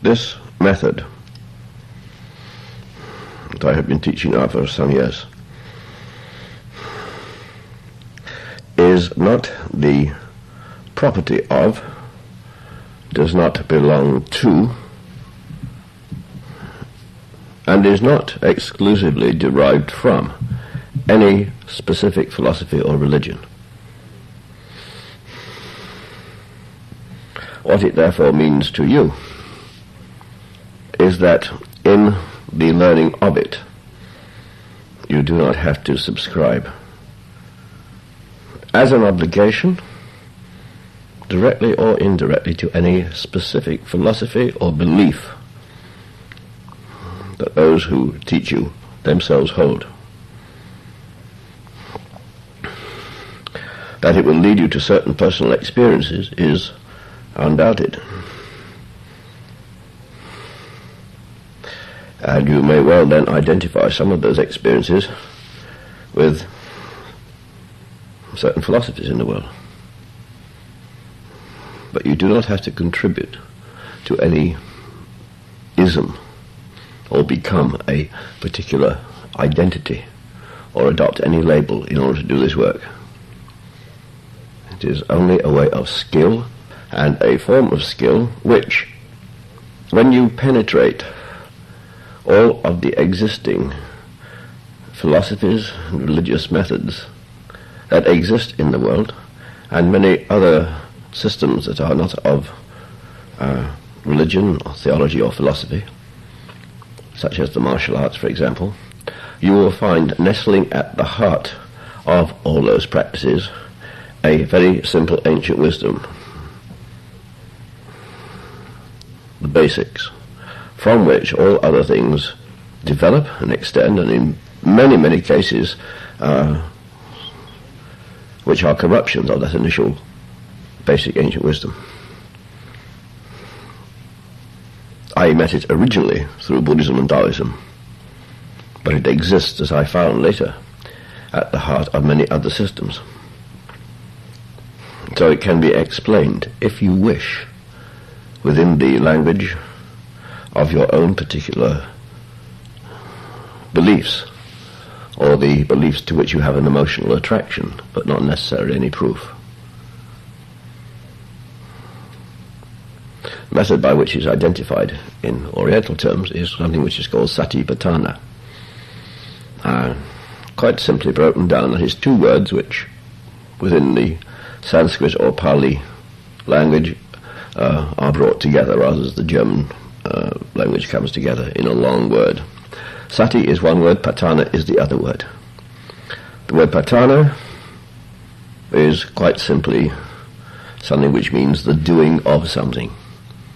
This method that I have been teaching now for some years is not the property of, does not belong to, and is not exclusively derived from any specific philosophy or religion. What it therefore means to you is that in the learning of it, you do not have to subscribe as an obligation, directly or indirectly, to any specific philosophy or belief that those who teach you themselves hold. That it will lead you to certain personal experiences is undoubted. And you may well then identify some of those experiences with certain philosophies in the world. But you do not have to contribute to any ism or become a particular identity or adopt any label in order to do this work. It is only a way of skill, and a form of skill which, when you penetrate all of the existing philosophies and religious methods that exist in the world, and many other systems that are not of religion or theology or philosophy, such as the martial arts, for example, you will find nestling at the heart of all those practices a very simple ancient wisdom, the basics, from which all other things develop and extend, and in many, many cases which are corruptions of that initial basic ancient wisdom. I met it originally through Buddhism and Taoism, but it exists, as I found later, at the heart of many other systems. So it can be explained, if you wish, within the language of your own particular beliefs, or the beliefs to which you have an emotional attraction, but not necessarily any proof. The method by which it is identified in Oriental terms is something which is called Satipatthana. Quite simply broken down, that is two words which, within the Sanskrit or Pali language, are brought together, rather as the German language comes together in a long word. Sati is one word, Patthana is the other word. The word Patthana is quite simply something which means the doing of something,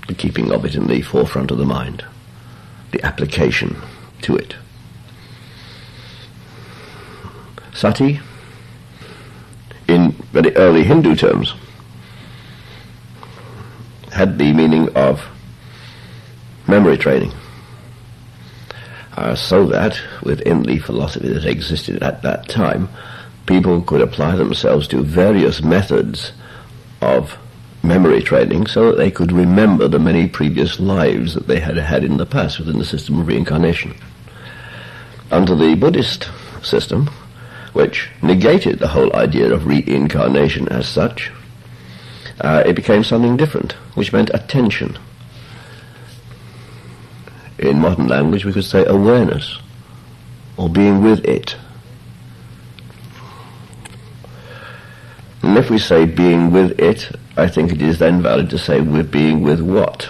the keeping of it in the forefront of the mind, the application to it. Sati, in very early Hindu terms, had the meaning of memory training, so that within the philosophy that existed at that time, people could apply themselves to various methods of memory training so that they could remember the many previous lives that they had had in the past within the system of reincarnation. Under the Buddhist system, which negated the whole idea of reincarnation as such, it became something different, which meant attention. In modern language we could say awareness, or being with it. And if we say being with it, I think it is then valid to say we're being with what?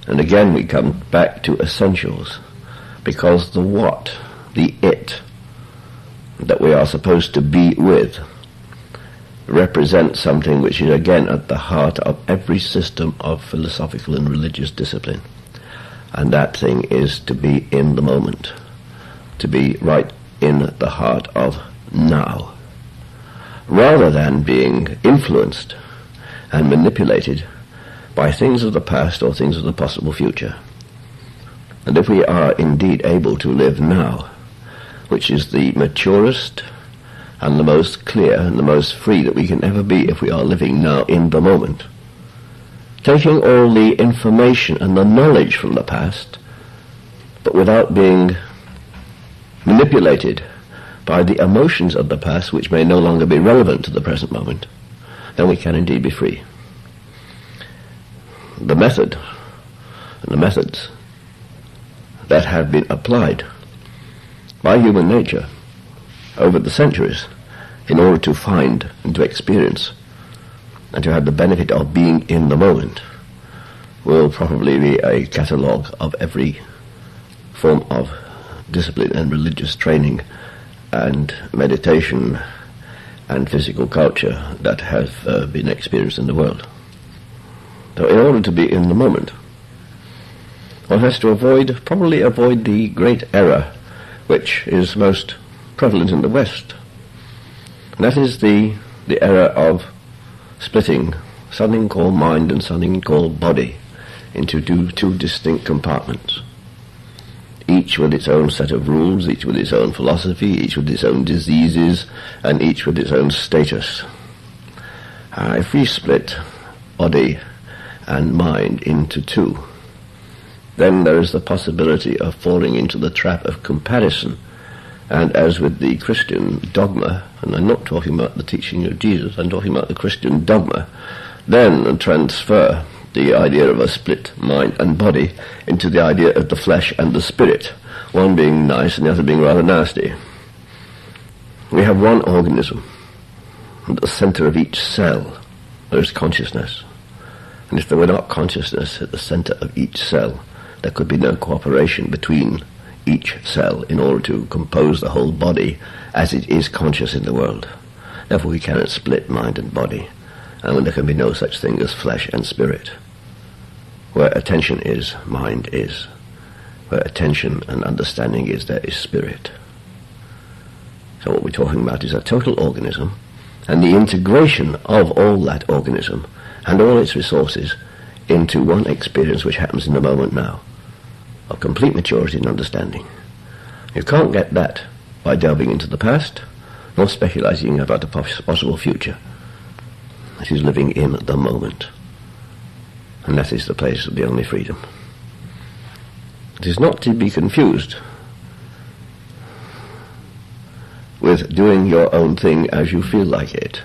And again we come back to essentials, because the what, the it, that we are supposed to be with, represents something which is again at the heart of every system of philosophical and religious discipline. And that thing is to be in the moment, to be right in the heart of now, rather than being influenced and manipulated by things of the past or things of the possible future. And if we are indeed able to live now, which is the maturest and the most clear and the most free that we can ever be if we are living now in the moment, taking all the information and the knowledge from the past, but without being manipulated by the emotions of the past, which may no longer be relevant to the present moment, then we can indeed be free. The method and the methods that have been applied by human nature over the centuries in order to find and to experience and to have the benefit of being in the moment will probably be a catalogue of every form of discipline and religious training and meditation and physical culture that have been experienced in the world. So in order to be in the moment, one has to probably avoid the great error which is most prevalent in the West. And that is the error of splitting something called mind and something called body into two distinct compartments, each with its own set of rules, each with its own philosophy, each with its own diseases, and each with its own status. If we split body and mind into two, then there is the possibility of falling into the trap of comparison. And as with the Christian dogma, and I'm not talking about the teaching of Jesus, I'm talking about the Christian dogma, then transfer the idea of a split mind and body into the idea of the flesh and the spirit, one being nice and the other being rather nasty. We have one organism. At the center of each cell there is consciousness. And if there were not consciousness at the center of each cell, there could be no cooperation between each cell in order to compose the whole body as it is conscious in the world. Therefore we cannot split mind and body, and there can be no such thing as flesh and spirit. Where attention is, mind is. Where attention and understanding is, there is spirit. So what we're talking about is a total organism, and the integration of all that organism and all its resources into one experience which happens in the moment now, of complete maturity and understanding. You can't get that by delving into the past, nor speculating about a possible future. It is living in the moment. And that is the place of the only freedom. It is not to be confused with doing your own thing as you feel like it.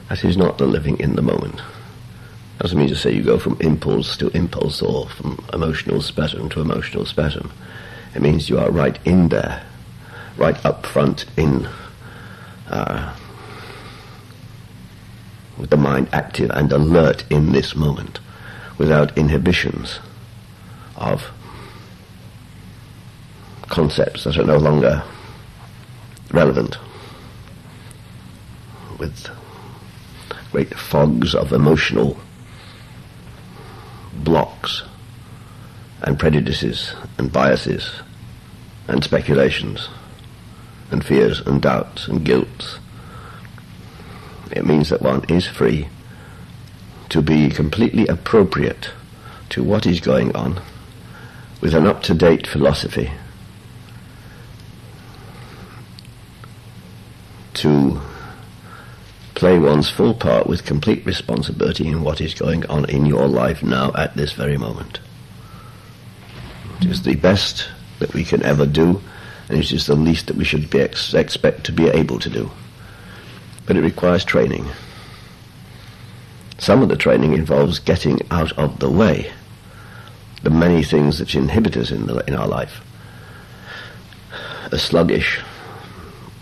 That is not the living in the moment. Doesn't mean to say you go from impulse to impulse or from emotional spasm to emotional spasm. It means you are right in there, right up front in, with the mind active and alert in this moment, without inhibitions of concepts that are no longer relevant, with great fogs of emotional blocks and prejudices and biases and speculations and fears and doubts and guilt. It means that one is free to be completely appropriate to what is going on with an up-to-date philosophy, to play one's full part with complete responsibility in what is going on in your life now at this very moment. It is the best that we can ever do, and it is the least that we should expect to be able to do. But it requires training. Some of the training involves getting out of the way the many things that inhibit us in our life. A sluggish,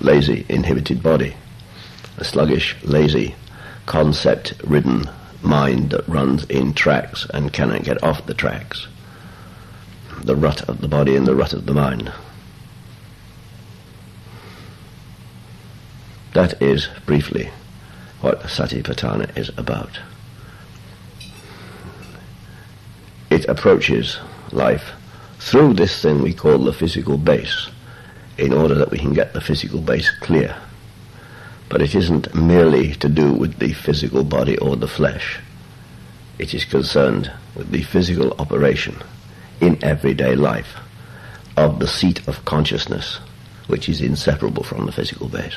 lazy, inhibited body. A sluggish, lazy, concept-ridden mind that runs in tracks and cannot get off the tracks. The rut of the body and the rut of the mind. That is, briefly, what Satipatthana is about. It approaches life through this thing we call the physical base, in order that we can get the physical base clear. But it isn't merely to do with the physical body or the flesh. It is concerned with the physical operation in everyday life of the seat of consciousness, which is inseparable from the physical base.